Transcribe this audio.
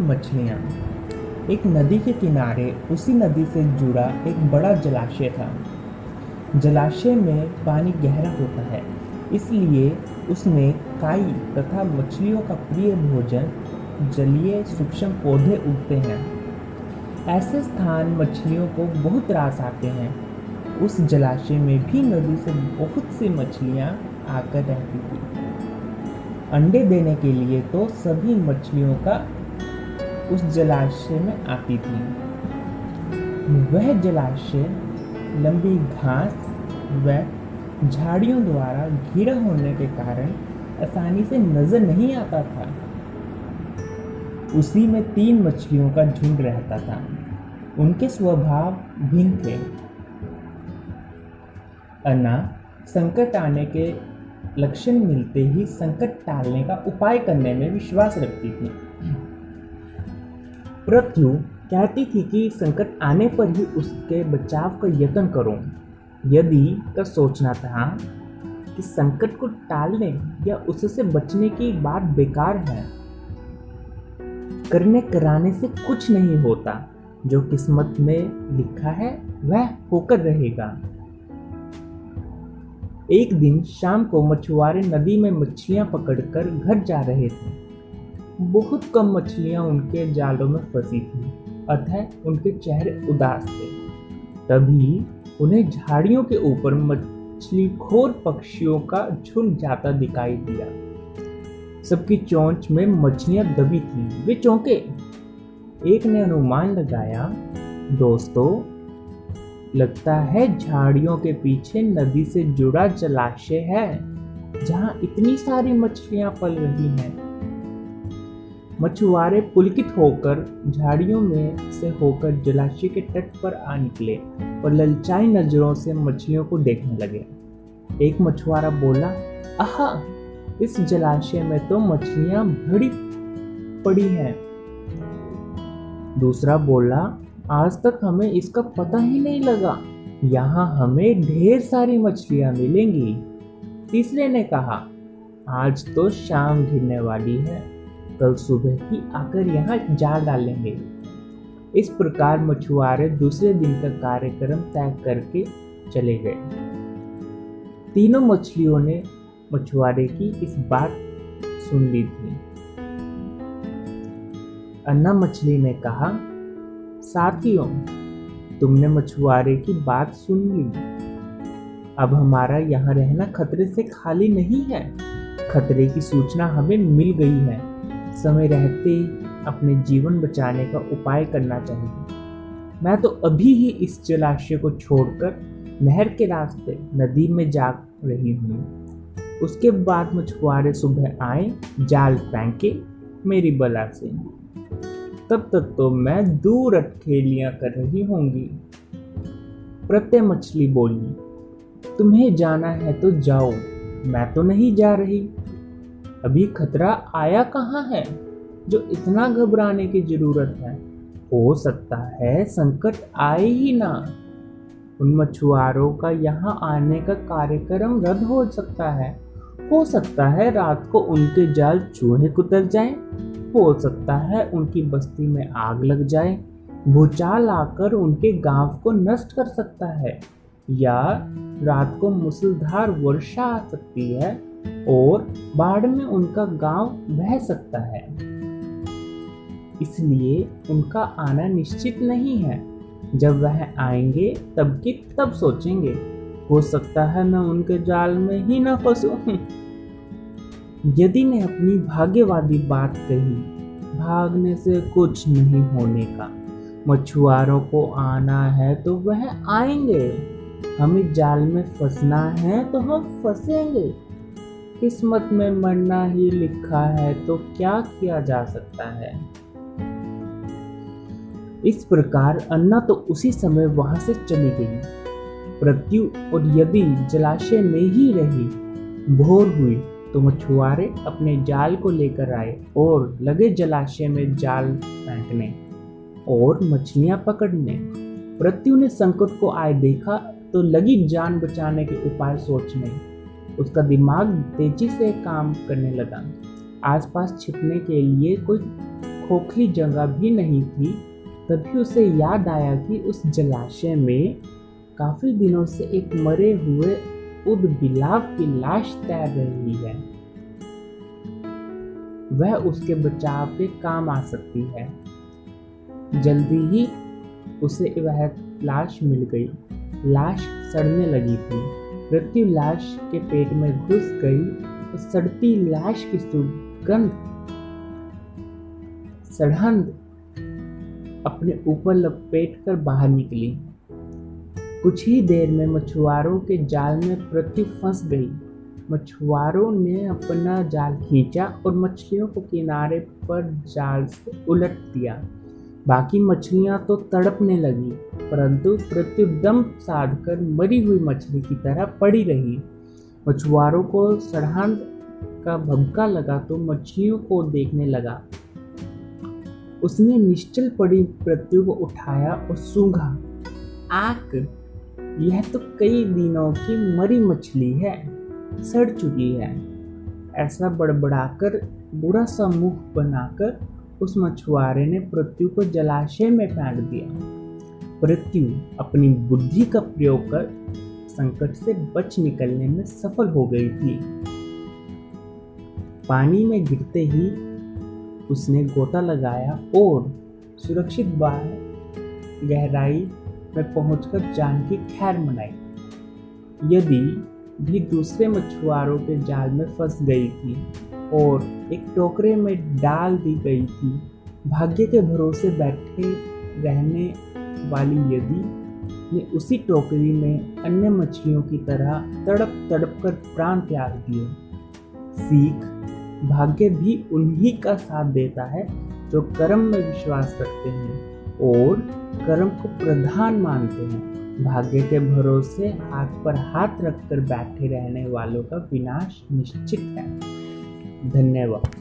मछलियाँ। एक नदी के किनारे उसी नदी से जुड़ा एक बड़ा जलाशय था। जलाशय में पानी गहरा होता है, इसलिए उसमें काई तथा मछलियों का प्रिय भोजन जलीय सूक्ष्म पौधे उगते हैं। ऐसे स्थान मछलियों को बहुत रास आते हैं। उस जलाशय में भी नदी से बहुत सी मछलियाँ आकर रहती थी। अंडे देने के लिए तो सभी मछलियों का उस जलाशय में आती थी। वह जलाशय लंबी घास व झाड़ियों द्वारा घिरा होने के कारण आसानी से नजर नहीं आता था। उसी में 3 मछलियों का झुंड रहता था। उनके स्वभाव भिन्न थे। अन्ना संकट आने के लक्षण मिलते ही संकट टालने का उपाय करने में विश्वास रखती थी। पृथ्वी कहती थी कि संकट आने पर ही उसके बचाव का यत्न करो। यदि का सोचना था कि संकट को टालने या उससे बचने की बात बेकार है। करने कराने से कुछ नहीं होता। जो किस्मत में लिखा है वह होकर रहेगा। एक दिन शाम को मछुआरे नदी में मछलियां पकड़कर घर जा रहे थे। बहुत कम मछलियां उनके जालों में फंसी थी, अतः उनके चेहरे उदास थे। तभी उन्हें झाड़ियों के ऊपर मछलीखोर पक्षियों का झुंड जाता दिखाई दिया। सबकी चोंच में मछलियां दबी थी। वे चौंके। एक ने अनुमान लगाया, दोस्तों, लगता है झाड़ियों के पीछे नदी से जुड़ा जलाशय है, जहां इतनी सारी मछलियां पल रही हैं। मछुआरे पुलकित होकर झाड़ियों में से होकर जलाशय के तट पर आ निकले और ललचाई नजरों से मछलियों को देखने लगे। एक मछुआरा बोला, आहा, इस जलाशय में तो मछलियां भरी पड़ी हैं। दूसरा बोला, आज तक हमें इसका पता ही नहीं लगा। यहाँ हमें ढेर सारी मछलियां मिलेंगी। तीसरे ने कहा, आज तो शाम घिरने वाली है, कल सुबह ही आकर यहाँ जाल डालेंगे। इस प्रकार मछुआरे दूसरे दिन का कार्यक्रम तय करके चले गए। तीनों मछलियों ने मछुआरे की इस बात सुन ली थी। अन्ना मछली ने कहा, साथियों, तुमने मछुआरे की बात सुन ली। अब हमारा यहाँ रहना खतरे से खाली नहीं है। खतरे की सूचना हमें मिल गई है। समय रहते अपने जीवन बचाने का उपाय करना चाहिए। मैं तो अभी ही इस जलाशय को छोड़कर नहर के रास्ते नदी में जा रही हूँ। उसके बाद मछुआरे सुबह आए, जाल फेंके मेरी बला से। तब तक तो मैं दूर अटखेलियां कर रही होंगी। प्रत्यय मछली बोली, तुम्हें जाना है तो जाओ, मैं तो नहीं जा रही। अभी खतरा आया कहाँ है जो इतना घबराने की जरूरत है। हो सकता है संकट आए ही ना। उन मछुआरों का यहाँ आने का कार्यक्रम रद्द हो सकता है। हो सकता है रात को उनके जाल चूहे कुतर जाएं। हो सकता है उनकी बस्ती में आग लग जाए। भूचाल आकर उनके गांव को नष्ट कर सकता है, या रात को मूसलाधार वर्षा आ सकती है और बाढ़ में उनका गांव बह सकता है। इसलिए उनका आना निश्चित नहीं है। जब वह आएंगे तब की तब सोचेंगे। हो सकता है मैं उनके जाल में ही न फंसूं। यदि ने अपनी भाग्यवादी बात कही, भागने से कुछ नहीं होने का। मछुआरों को आना है तो वह आएंगे। हमें जाल में फंसना है तो हम फंसेंगे। किस्मत में मरना ही लिखा है तो क्या किया जा सकता है। इस प्रकार अन्ना तो उसी समय वहां से चली गई। पृथ्वी और यदि जलाशय में ही रही। भोर हुई तो मछुआरे अपने जाल को लेकर आए और लगे जलाशय में जाल फेंकने और मछलियां पकड़ने। पृथ्वी ने संकट को आए देखा तो लगी जान बचाने के उपाय सोचने। उसका दिमाग तेजी से काम करने लगा। आसपास छिपने के लिए कोई खोखली जगह भी नहीं थी। तभी उसे याद आया कि उस जलाशय में काफी दिनों से एक मरे हुए ऊदबिलाव की लाश तैर रही है। वह उसके बचाव के काम आ सकती है। जल्दी ही उसे वह लाश मिल गई। लाश सड़ने लगी थी। मृत्यु लाश के पेट में घुस गई तो सड़ती लाश की सुगंध सड़हंद अपने ऊपर लपेट कर बाहर निकली। कुछ ही देर में मछुआरों के जाल में मृत्यु फंस गई। मछुआरों ने अपना जाल खींचा और मछलियों को किनारे पर जाल से उलट दिया। बाकी मछलियां तो तड़पने लगी, परंतु मृत्यु दम साधकर मरी हुई मछली की तरह पड़ी रही। मछुआरों को सड़हंद का भभका लगा तो मछलियों को देखने लगा। उसने निश्चल पड़ी मृत्यु को उठाया और सूंघा। आक, यह तो कई दिनों की मरी मछली है, सड़ चुकी है। ऐसा बड़बड़ाकर बुरा सा मुंह बनाकर उस मछुआरे ने मृत्यु को जलाशय में फेंक दिया। मृत्यु अपनी बुद्धि का प्रयोग कर संकट से बच निकलने में सफल हो गई थी। पानी में गिरते ही उसने गोता लगाया और सुरक्षित बाहर गहराई में पहुंचकर जान की खैर मनाई। यदि भी दूसरे मछुआरों के जाल में फंस गई थी और एक टोकरे में डाल दी गई थी। भाग्य के भरोसे बैठे रहने वाली यदि ने उसी टोकरी में अन्य मछलियों की तरह तड़प तड़प कर प्राण त्याग दिए। सीख, भाग्य भी उन्हीं का साथ देता है जो कर्म में विश्वास रखते हैं और कर्म को प्रधान मानते हैं। भाग्य के भरोसे हाथ पर हाथ रखकर बैठे रहने वालों का विनाश निश्चित है। धन्यवाद।